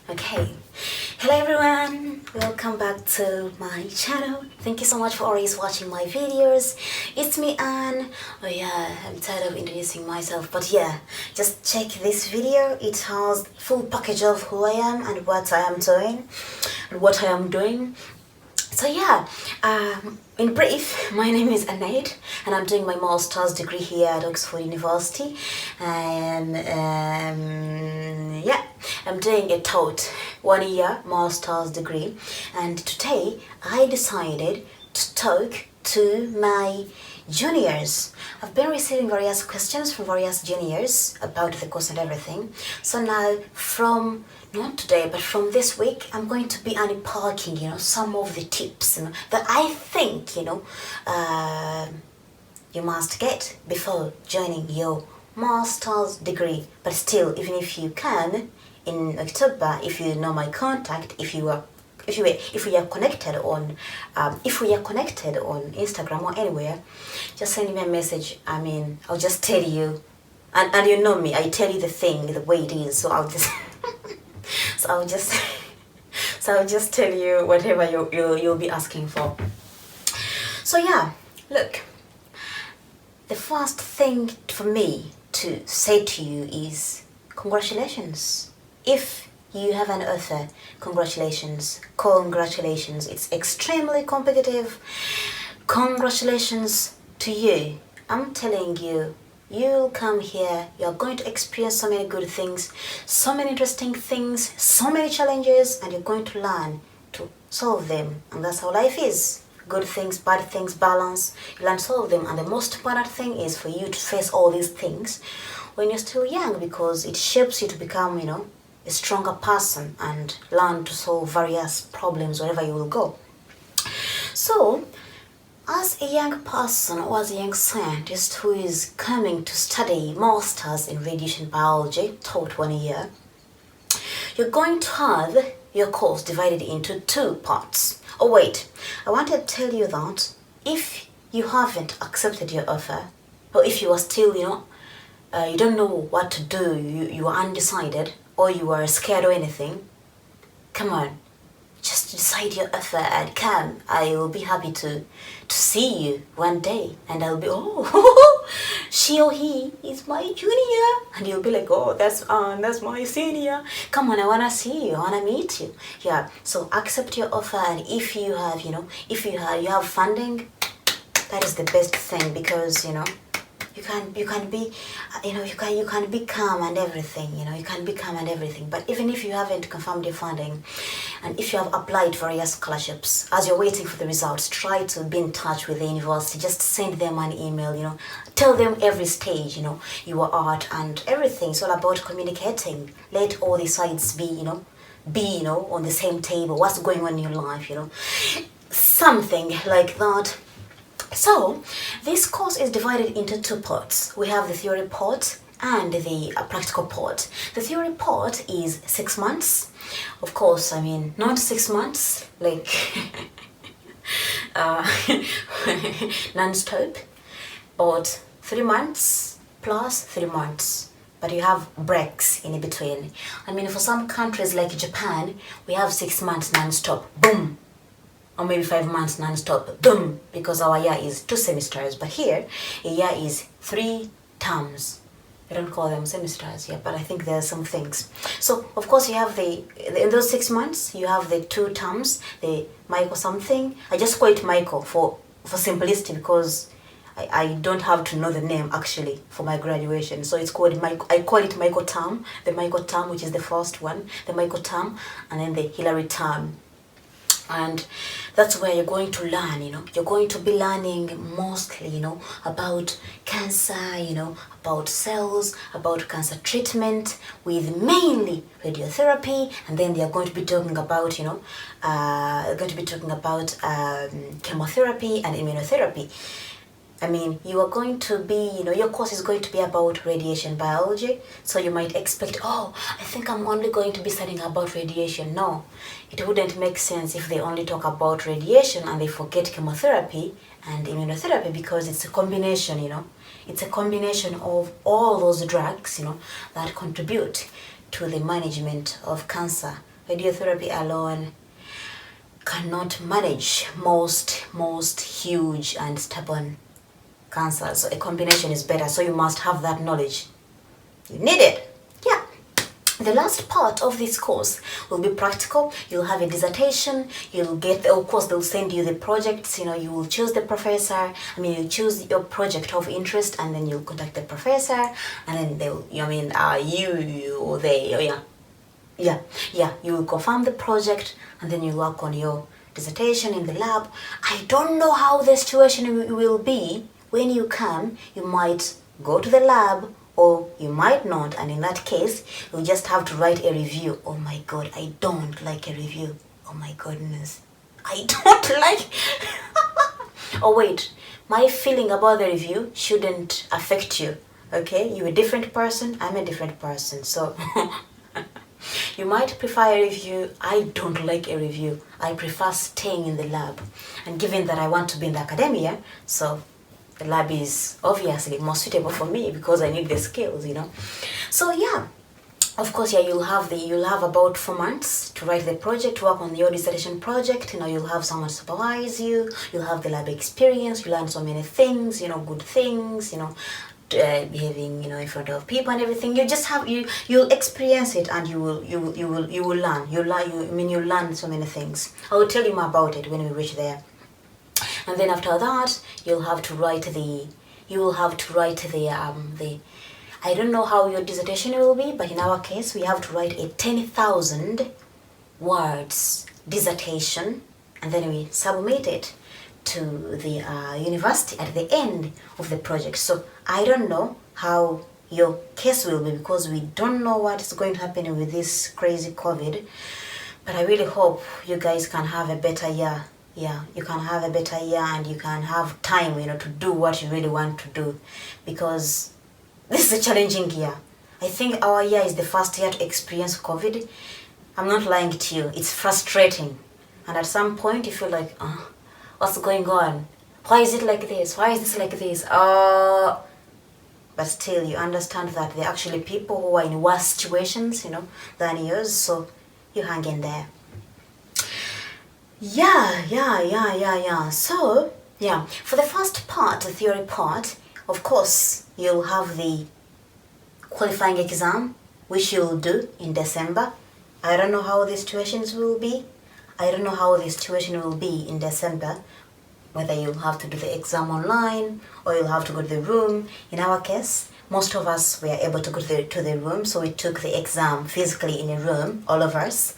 Okay, hello everyone, welcome back to my channel. Thank you so much for always watching my videos. It's me, Anne. Oh yeah, I'm tired of introducing myself, but yeah, just check this video. It has full package of who I am and what I am doing and what I am doing. So yeah, in brief, my name is Anade and I'm doing my master's degree here at Oxford University, and yeah, I'm doing a 1-year master's degree, and today I decided to talk to my juniors. I've been receiving various questions from various juniors about the course and everything. So now not today, but from this week, I'm going to be unpacking, some of the tips, that I think, you must get before joining your master's degree. But still, even if you can, in October, if you know my contact, if we are connected on Instagram or anywhere, just send me a message. I'll just tell you, and you know me, I tell you the thing the way it is. So I'll just I'll just tell you whatever you'll be asking for. So yeah, look, the first thing for me to say to you is congratulations. If you have an offer, congratulations. It's extremely competitive. Congratulations to you. I'm telling you, you'll come here, you're going to experience so many good things, so many interesting things, so many challenges, and you're going to learn to solve them. And that's how life is. Good things, bad things, balance. You learn to solve them. And the most important thing is for you to face all these things when you're still young, because it shapes you to become, a stronger person and learn to solve various problems wherever you will go. So, as a young person or as a young scientist who is coming to study masters in radiation biology, taught 1 year, you're going to have your course divided into 2 parts. Oh wait, I wanted to tell you that if you haven't accepted your offer, or if you are still, you don't know what to do, you are undecided, or you are scared or anything, come on, just decide your offer and come. I will be happy to see you one day, and I'll be, she or he is my junior, and you'll be like, oh, that's my senior. Come on, I wanna see you, I wanna meet you. Yeah, so accept your offer, and if you have, if you have funding, that is the best thing, because you can be calm and everything, you can be calm and everything. But even if you haven't confirmed your funding, and if you have applied for various scholarships, as you're waiting for the results, try to be in touch with the university. Just send them an email, tell them every stage, you are at, and everything. It's all about communicating. Let all the sides be on the same table. What's going on in your life, something like that. So, this course is divided into 2 parts. We have the theory part and the practical part. The theory part is 6 months. Of course, not 6 months, like non-stop, but 3 months plus 3 months. But you have breaks in between. For some countries like Japan, we have 6 months non-stop, boom. Or maybe 5 months non-stop, boom, because our year is 2 semesters. But here, a year is 3 terms. I don't call them semesters, but I think there are some things. So, of course, you have in those 6 months, you have the 2 terms, the Michael something. I just call it Michael for simplicity, because I don't have to know the name, actually, for my graduation. So it's called I call it Michael term, the Michael term, which is the first one, the Michael term, and then the Hillary term. And that's where you're going to learn, you're going to be learning mostly, about cancer, about cells, about cancer treatment with mainly radiotherapy, and then they're going to be talking about, chemotherapy and immunotherapy. You are going to be, your course is going to be about radiation biology. So you might expect, I think I'm only going to be studying about radiation. No, it wouldn't make sense if they only talk about radiation and they forget chemotherapy and immunotherapy, because it's a combination, It's a combination of all those drugs, that contribute to the management of cancer radiotherapy alone cannot manage most huge and stubborn cancers. So a combination is better. So you must have that knowledge. You need it. Yeah. The last part of this course will be practical. You'll have a dissertation. You'll get, of course, they'll send you the projects. You know, you will choose the professor. You choose your project of interest, and then you'll contact the professor, and then they'll, you will confirm the project, and then you work on your dissertation in the lab. I don't know how the situation will be when you come. You might go to the lab, or you might not, and in that case, you just have to write a review. Oh my god, I don't like a review. Oh my goodness, I don't like. Oh wait, my feeling about the review shouldn't affect you. Okay, you're a different person, I'm a different person, so you might prefer a review. I don't like a review. I prefer staying in the lab, and given that I want to be in the academia, so the lab is obviously more suitable for me because I need the skills, So yeah, of course, yeah, you'll have about 4 months to write the project, work on your dissertation project. You'll have someone supervise you. You'll have the lab experience. You learn so many things, good things, behaving, in front of people and everything. You just have you'll experience it, and you will learn. You'll learn so many things. I will tell you more about it when we reach there. And then after that, you'll have to write the I don't know how your dissertation will be, but in our case, we have to write a 10,000 words dissertation, and then we submit it to the university at the end of the project. So I don't know how your case will be, because we don't know what is going to happen with this crazy COVID, but I really hope you guys can have a better year. Yeah, you can have a better year, and you can have time, to do what you really want to do, because this is a challenging year. I think our year is the first year to experience COVID. I'm not lying to you. It's frustrating. And at some point, you feel like, what's going on? Why is it like this? Why is this like this? But still, you understand that there are actually people who are in worse situations, than yours. So you hang in there. Yeah. So, yeah, for the first part, the theory part, of course, you'll have the qualifying exam, which you'll do in December. I don't know how the situations will be. I don't know how the situation will be in December, whether you'll have to do the exam online or you'll have to go to the room. In our case, most of us were able to go to the room, so we took the exam physically in a room, all of us.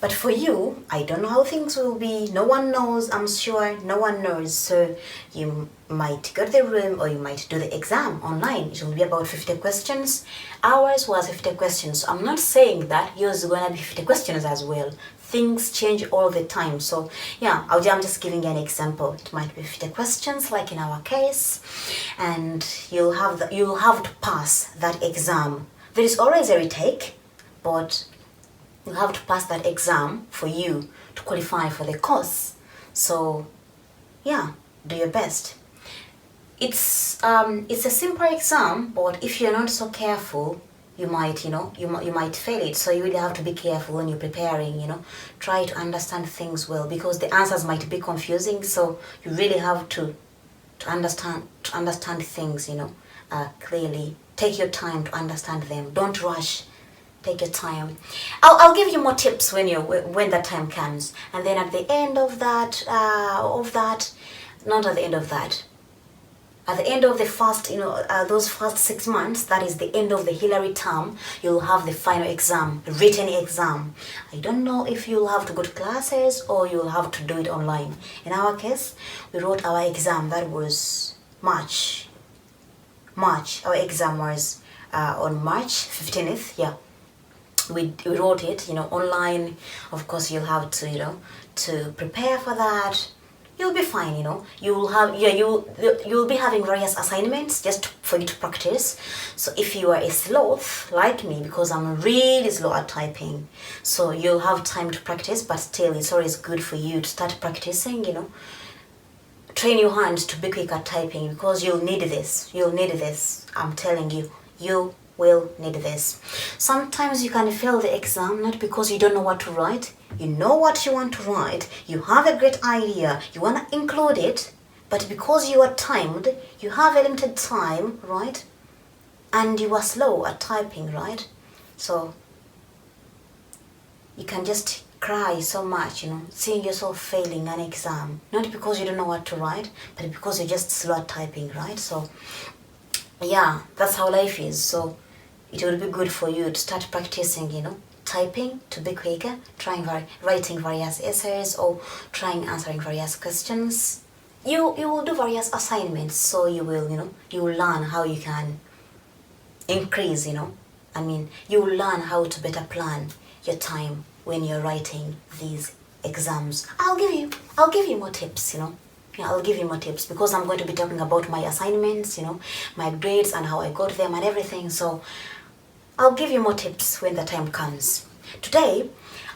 But for you, I don't know how things will be. No one knows, I'm sure no one knows. So you might go to the room, or you might do the exam online. It will be about 50 questions. Ours was 50 questions. I'm not saying that yours is going to be 50 questions as well. Things change all the time. So yeah, I'm just giving you an example. It might be 50 questions, like in our case, and you'll have to pass that exam. There is always a retake, but you'll have to pass that exam for you to qualify for the course. So yeah, do your best. It's a simple exam, but if you're not so careful, you might fail it. So you really have to be careful when you're preparing. Try to understand things well, because the answers might be confusing. So you really have to understand things clearly. Take your time to understand them. Don't rush. Take your time. I'll give you more tips when that time comes. And then at the end of that, at the end of the first, those first 6 months, that is the end of the Hillary term, you'll have the final exam, the written exam. I don't know if you'll have to go to classes or you'll have to do it online. In our case, we wrote our exam. That was March. Our exam was on March 15th. Yeah. We wrote it, online. Of course, you'll have to, to prepare for that. You'll be fine, you'll be having various assignments just for you to practice. So if you are a sloth like me, because I'm really slow at typing, so you'll have time to practice, but still it's always good for you to start practicing, train your hands to be quick at typing, because you'll need this. I'm telling you, you will need this. Sometimes you can fail the exam not because you don't know what to write. You know what you want to write, you have a great idea, you want to include it, but because you are timed, you have a limited time, right? And you are slow at typing, right? So you can just cry so much, seeing yourself failing an exam, not because you don't know what to write, but because you're just slow at typing, right? So yeah, that's how life is. So it would be good for you to start practicing, typing to be quicker, trying writing various essays or trying answering various questions. You will do various assignments, so you will learn how you can increase, you will learn how to better plan your time when you're writing these exams. I'll give you more tips, I'll give you more tips because I'm going to be talking about my assignments, my grades and how I got them and everything. So I'll give you more tips when the time comes. Today,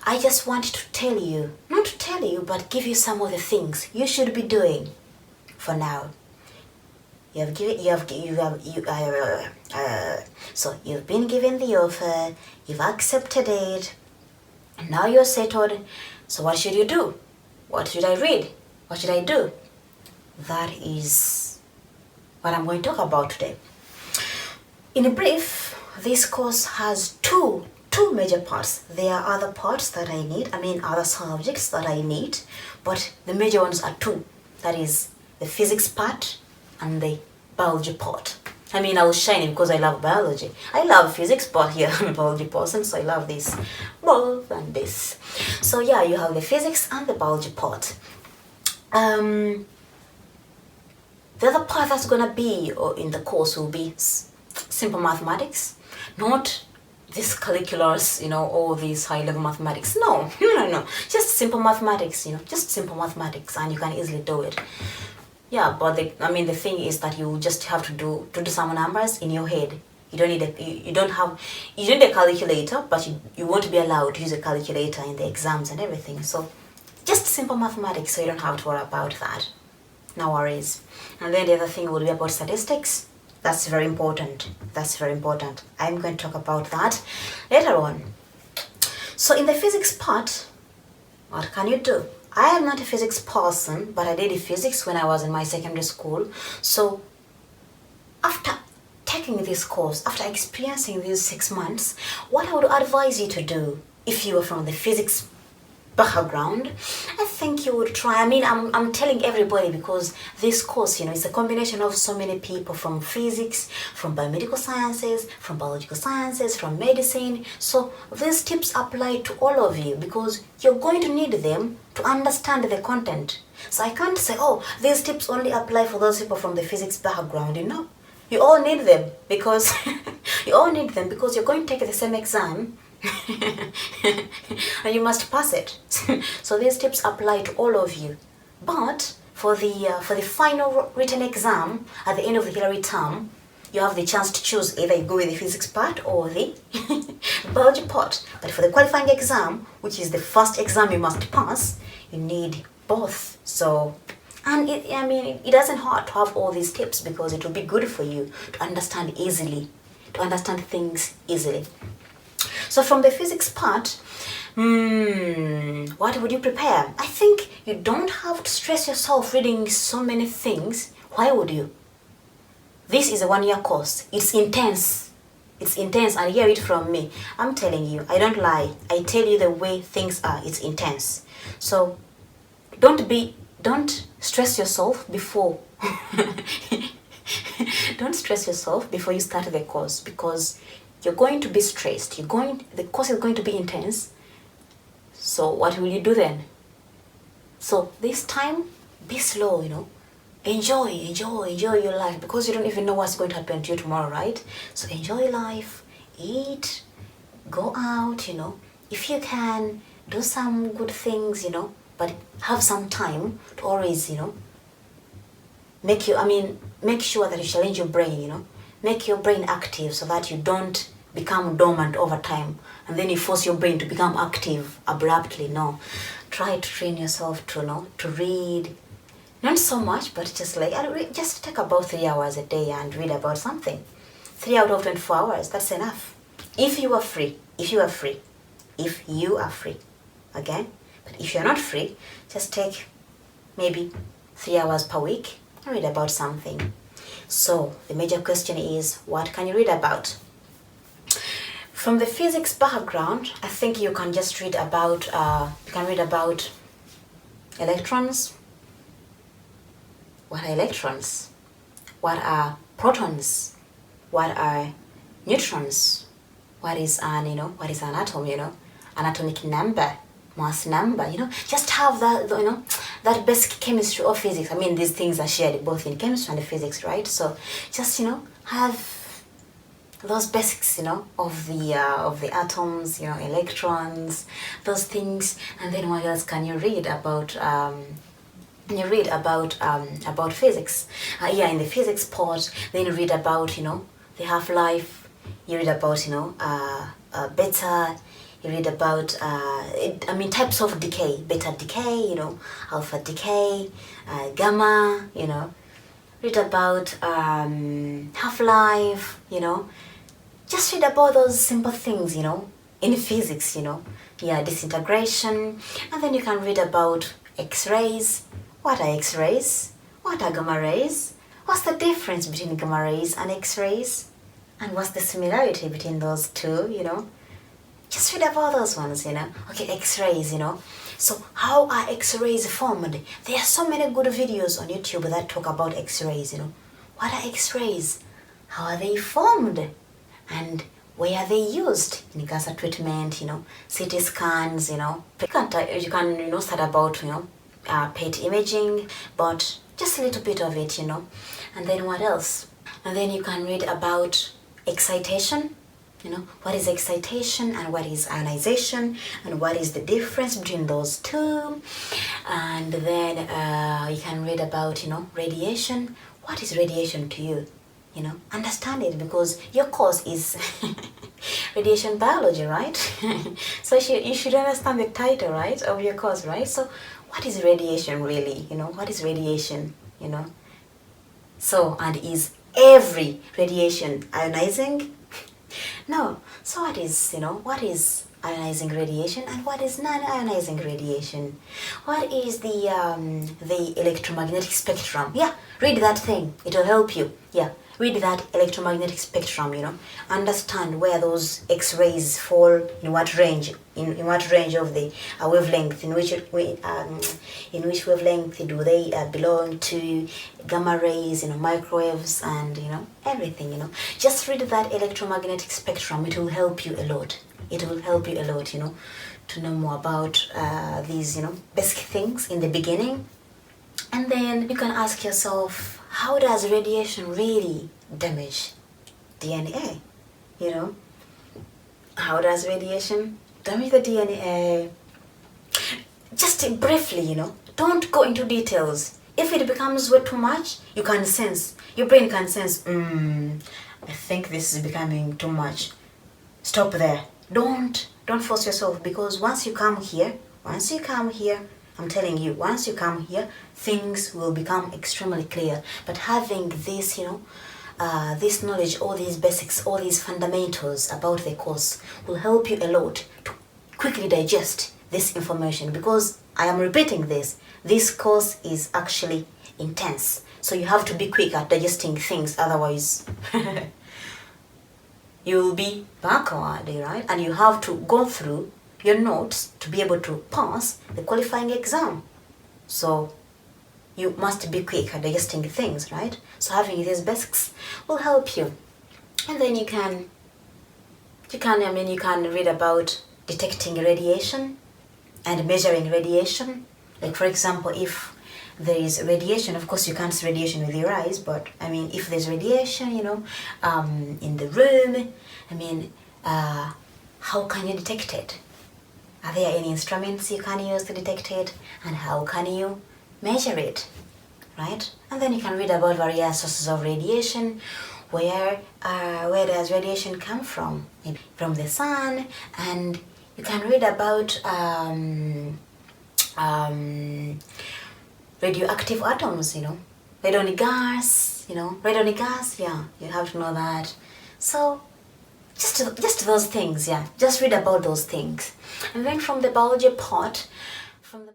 I just wanted to tell you, not to tell you, but give you some of the things you should be doing for now. So you've been given the offer, you've accepted it, and now you're settled. So what should you do? What should I read? What should I do? That is what I'm going to talk about today. In brief, this course has two major parts. There are other parts that I need, other subjects that I need, but the major ones are two. That is the physics part and the biology part. I was shining because I love biology. I love physics, but yeah, I'm a biology person, so I love this, both and this. So yeah, you have the physics and the biology part. The other part that's gonna be in the course will be simple mathematics, not these calculus, all these high-level mathematics. No, just simple mathematics, just simple mathematics, and you can easily do it. Yeah, but the thing is that you just have to do some numbers in your head. You don't need you need a calculator, but you won't be allowed to use a calculator in the exams and everything. So just simple mathematics, so you don't have to worry about that. No worries. And then the other thing will be about statistics. That's very important. I'm going to talk about that later on. So in the physics part, what can you do? I am not a physics person, but I did physics when I was in my secondary school. So after taking this course, after experiencing these 6 months, what I would advise you to do if you are from the physics background, I think you would try. I'm telling everybody because this course, is a combination of so many people from physics, from biomedical sciences, from biological sciences, from medicine. So these tips apply to all of you because you're going to need them to understand the content. So I can't say, these tips only apply for those people from the physics background. You all need them because you're going to take the same exam. And you must pass it. So these tips apply to all of you. But for the final written exam at the end of the Hillary term, you have the chance to choose either you go with the physics part or the biology part. But for the qualifying exam, which is the first exam you must pass, you need both. So, and it doesn't hurt to have all these tips because it will be good for you to understand things easily. So from the physics part, what would you prepare? I think you don't have to stress yourself reading so many things. Why would you? This is a 1-year course. It's intense, and hear it from me. I'm telling you, I don't lie. I tell you the way things are. It's intense. So don't stress yourself before don't stress yourself before you start the course because you're going to be stressed. The course is going to be intense. So what will you do then? So this time, be slow, Enjoy your life because you don't even know what's going to happen to you tomorrow, right? So enjoy life, eat, go out, If you can, do some good things, but have some time to always, make sure that you challenge your brain, Make your brain active so that you don't become dormant over time and then you force your brain to become active abruptly. No. Try to train yourself to read. Not so much, but just take about 3 hours a day and read about something. 3 out of 24 hours, that's enough. If you are free, okay? But if you're not free, just take maybe 3 hours per week and read about something. So the major question is, what can you read about? From the physics background, I think you can just read about, electrons. What are electrons? What are protons? What are neutrons? What is an atom, atomic number, mass number, just have that, that basic chemistry or physics. I mean, these things are shared both in chemistry and physics, right? So just, have those basics, of the atoms, electrons, those things. And then what else can you read about? About physics. In the physics part, then you read about, the half-life. You read about, beta. You read about, types of decay. Beta decay, alpha decay, gamma, Read about half-life, Just read about those simple things, in physics, disintegration. And then you can read about X-rays. What are X-rays? What are gamma rays? What's the difference between gamma rays and X-rays? And what's the similarity between those two, Just read about those ones, Okay, X-rays, So how are X-rays formed? There are so many good videos on YouTube that talk about X-rays, What are X-rays? How are they formed? And where are they used? In cancer treatment, CT scans, You can, start about, PET imaging, but just a little bit of it, And then what else? And then you can read about excitation. What is excitation and what is ionization and what is the difference between those two. And then you can read about, radiation. What is radiation to you? Understand it, because your course is radiation biology, right? So you should understand the title, right, of your course, right? So what is radiation really? What is radiation? So, and is every radiation ionizing? No. So what is ionizing radiation and what is non-ionizing radiation? What is the electromagnetic spectrum? Yeah, read that thing. It will help you. Yeah, read that electromagnetic spectrum, Understand where those X-rays fall, in what range, in what range of the wavelength, in which wavelength do they belong to, gamma rays, microwaves, and, everything, Just read that electromagnetic spectrum. It will help you a lot. It will help you a lot, to know more about these, basic things in the beginning. And then you can ask yourself, how does radiation really damage DNA? How does radiation damage the DNA? Just briefly, don't go into details. If it becomes way too much, you can sense, your brain can sense, I think this is becoming too much. Stop there. Don't force yourself, because once you come here, I'm telling you, once you come here, things will become extremely clear. But having this, this knowledge, all these basics, all these fundamentals about the course will help you a lot to quickly digest this information, because I am repeating this course is actually intense. So you have to be quick at digesting things, otherwise you'll be backward, right? And you have to go through your notes to be able to pass the qualifying exam. So you must be quick at digesting things, right? So having these basics will help you. And then you can read about detecting radiation and measuring radiation. Like, for example, if there is radiation, of course you can't see radiation with your eyes, but if there's radiation, in the room, how can you detect it? Are there any instruments you can use to detect it? And how can you measure it, right? And then you can read about various sources of radiation. Where does radiation come from? Maybe from the sun. And you can read about radioactive atoms, radonic gas, yeah, you have to know that. So just those things, yeah. Just read about those things. And then from the biology part, from the